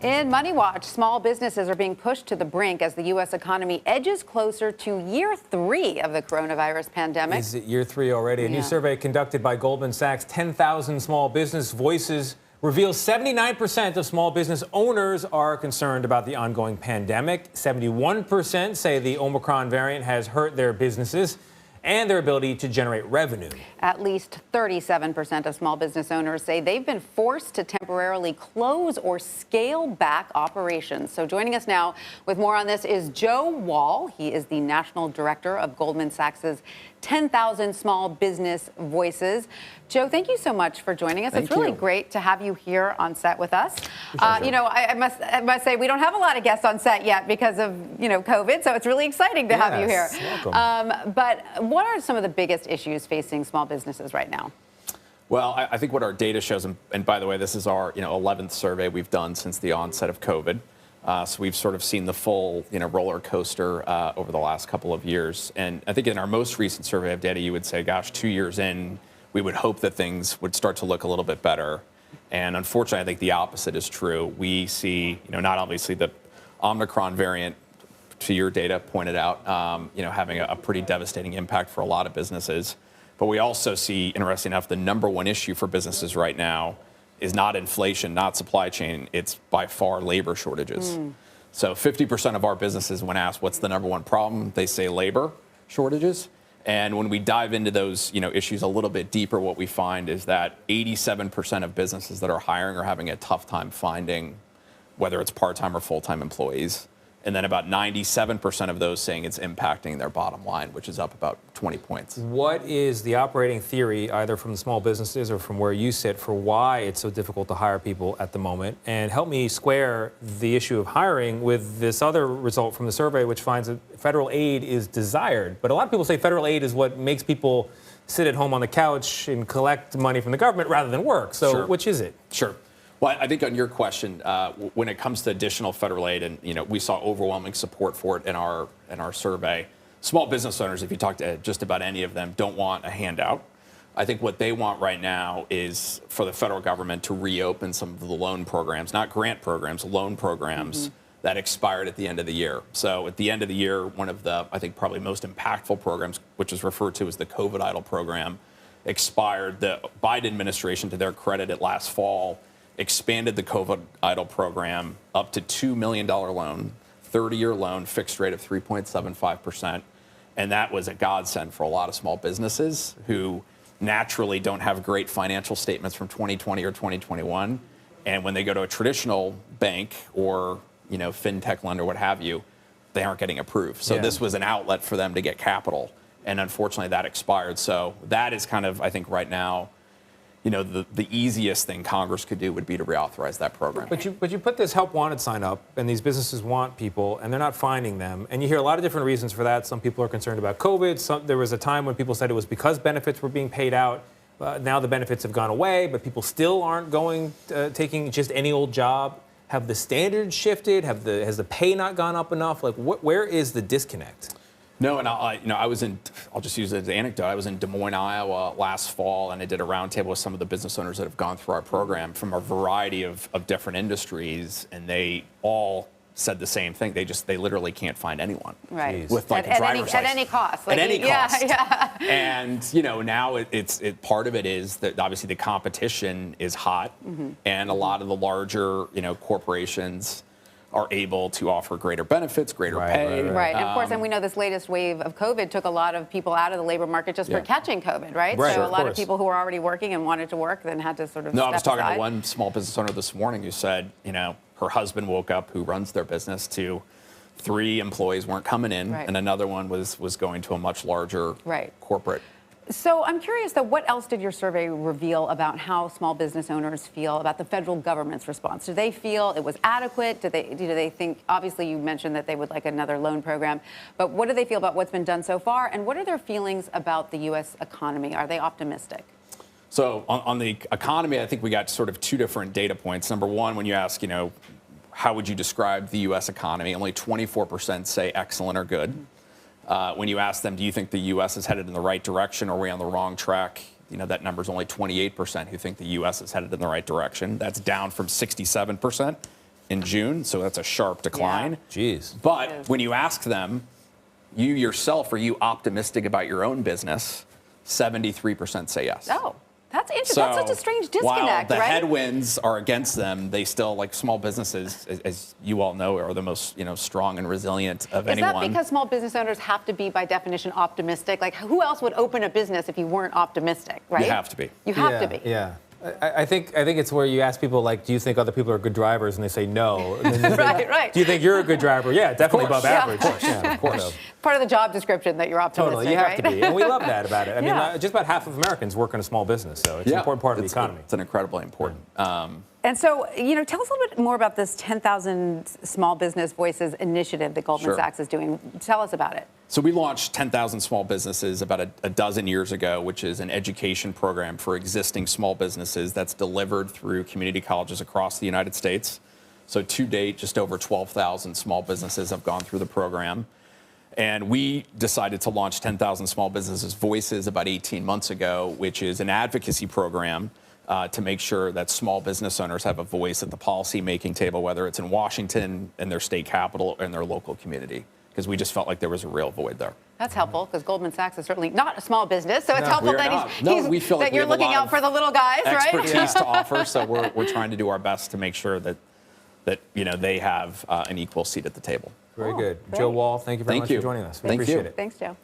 In MoneyWatch, small businesses are being pushed to the brink as the U.S. economy edges closer to year 3 of the coronavirus pandemic. Is it year 3 already? A new survey conducted by Goldman Sachs, 10,000 small business voices, reveals 79% of small business owners are concerned about the ongoing pandemic. 71% say the Omicron variant has hurt their businesses and their ability to generate revenue. At least 37% of small business owners say they've been forced to temporarily close or scale back operations. So joining us now with more on this is Joe Wall. He is the National Director of Goldman Sachs's 10,000 Small Business Voices. Joe, thank you so much for joining us. It's really great to have you here on set with us. You know, I must say we don't have a lot of guests on set yet because of, COVID, so it's really exciting to have you here. Welcome. But what are some of the biggest issues facing small businesses right now? Well, I think what our data shows, and by the way, this is our 11th survey we've done since the onset of COVID. So we've sort of seen the full roller coaster over the last couple of years. And I think in our most recent survey of data, you would say, gosh, 2 years in, we would hope that things would start to look a little bit better. And unfortunately, I think the opposite is true. We see, not obviously the Omicron variant, to your data pointed out, having a pretty devastating impact for a lot of businesses. But we also see, interesting enough, the number one issue for businesses right now is not inflation, not supply chain. It's by far labor shortages. So 50% of our businesses, when asked what's the number one problem, they say labor shortages. And when we dive into those issues a little bit deeper, what we find is that 87% of businesses that are hiring are having a tough time finding whether it's part-time or full-time employees. And then about 97% of those saying it's impacting their bottom line, which is up about 20 points. What is the operating theory, either from the small businesses or from where you sit, for why it's so difficult to hire people at the moment? And help me square the issue of hiring with this other result from the survey, which finds that federal aid is desired. But a lot of people say federal aid is what makes people sit at home on the couch and collect money from the government rather than work. So which is it? Sure. Well, I think on your question, when it comes to additional federal aid, and we saw overwhelming support for it in our survey. Small business owners, if you talk to just about any of them, don't want a handout. I think what they want right now is for the federal government to reopen some of the loan programs, not grant programs, loan programs that expired at the end of the year. So at the end of the year, one of the, I think, probably most impactful programs, which is referred to as the COVID EIDL program, expired. The Biden administration, to their credit, at last fall, expanded the COVID EIDL program up to $2 million loan, 30-year loan, fixed rate of 3.75%. And that was a godsend for a lot of small businesses who naturally don't have great financial statements from 2020 or 2021. And when they go to a traditional bank or, fintech lender, what have you, they aren't getting approved. So this was an outlet for them to get capital. And unfortunately, that expired. So that is kind of, I think, right now, the easiest thing Congress could do would be to reauthorize that program. But you put this help wanted sign up, and these businesses want people, and they're not finding them. And you hear a lot of different reasons for that. Some people are concerned about COVID. There was a time when people said it was because benefits were being paid out. Now the benefits have gone away, but people still aren't taking just any old job. Have the standards shifted? Has the pay not gone up enough? Like, where is the disconnect? No, and I'll just use it as an anecdote. I was in Des Moines, Iowa last fall, and I did a roundtable with some of the business owners that have gone through our program from a variety of different industries, and they all said the same thing. They literally can't find anyone. Right. With like a driver's license. At any cost. At any cost. Yeah. And, now part of it is that obviously the competition is hot, and a lot of the larger, corporations are able to offer greater benefits, greater pay. Right. And of course, and we know this latest wave of COVID took a lot of people out of the labor market just for catching COVID, right? So a lot of people who were already working and wanted to work then had to sort of I was talking to one small business owner this morning who said, her husband woke up, who runs their business, to 3 employees weren't coming in, and another one was going to a much larger corporate. So I'm curious, though, what else did your survey reveal about how small business owners feel about the federal government's response? Do they feel it was adequate? Do they think, obviously you mentioned that they would like another loan program, but what do they feel about what's been done so far? And what are their feelings about the U.S. economy? Are they optimistic? So on the economy, I think we got sort of 2 different data points. Number one, when you ask, how would you describe the U.S. economy? Only 24% say excellent or good. When you ask them, do you think the U.S. is headed in the right direction, or are we on the wrong track? That number is only 28% who think the U.S. is headed in the right direction. That's down from 67% in June, so that's a sharp decline. Jeez. But when you ask them, you yourself, are you optimistic about your own business? 73% say yes. Oh, that's interesting. That's such a strange disconnect, while the right? headwinds are against them, they still, like small businesses, as you all know, are the most strong and resilient of anyone. Is that because small business owners have to be, by definition, optimistic? Like, who else would open a business if you weren't optimistic, right? You have to be. You have to be. Yeah. I think it's where you ask people, like, do you think other people are good drivers? And they say no. And then Right. Do you think you're a good driver? Yeah, definitely above Yeah. average. Yeah, of course. Part of the job description that you're optimistic, Totally, you have right? to be. And we love that about it. I mean, Yeah. just about half of Americans work in a small business, so it's an important part of the economy. It's an incredibly important. And so, tell us a little bit more about this 10,000 Small Business Voices initiative that Goldman Sure. Sachs is doing. Tell us about it. So we launched 10,000 Small Businesses about a dozen years ago, which is an education program for existing small businesses that's delivered through community colleges across the United States. So to date, just over 12,000 small businesses have gone through the program. And we decided to launch 10,000 Small Businesses Voices about 18 months ago, which is an advocacy program to make sure that small business owners have a voice at the policy-making table, whether it's in Washington, in their state capital, or in their local community, because we just felt like there was a real void there. That's helpful, because Goldman Sachs is certainly not a small business, so it's helpful We are that not. No, we feel like that you're we have a looking lot out for the little guys, right? expertise to offer, so we're trying to do our best to make sure that they have an equal seat at the table. Very good. great. Joe Wall, thank you very much for joining us. We Thank appreciate you. it. Thanks, Joe.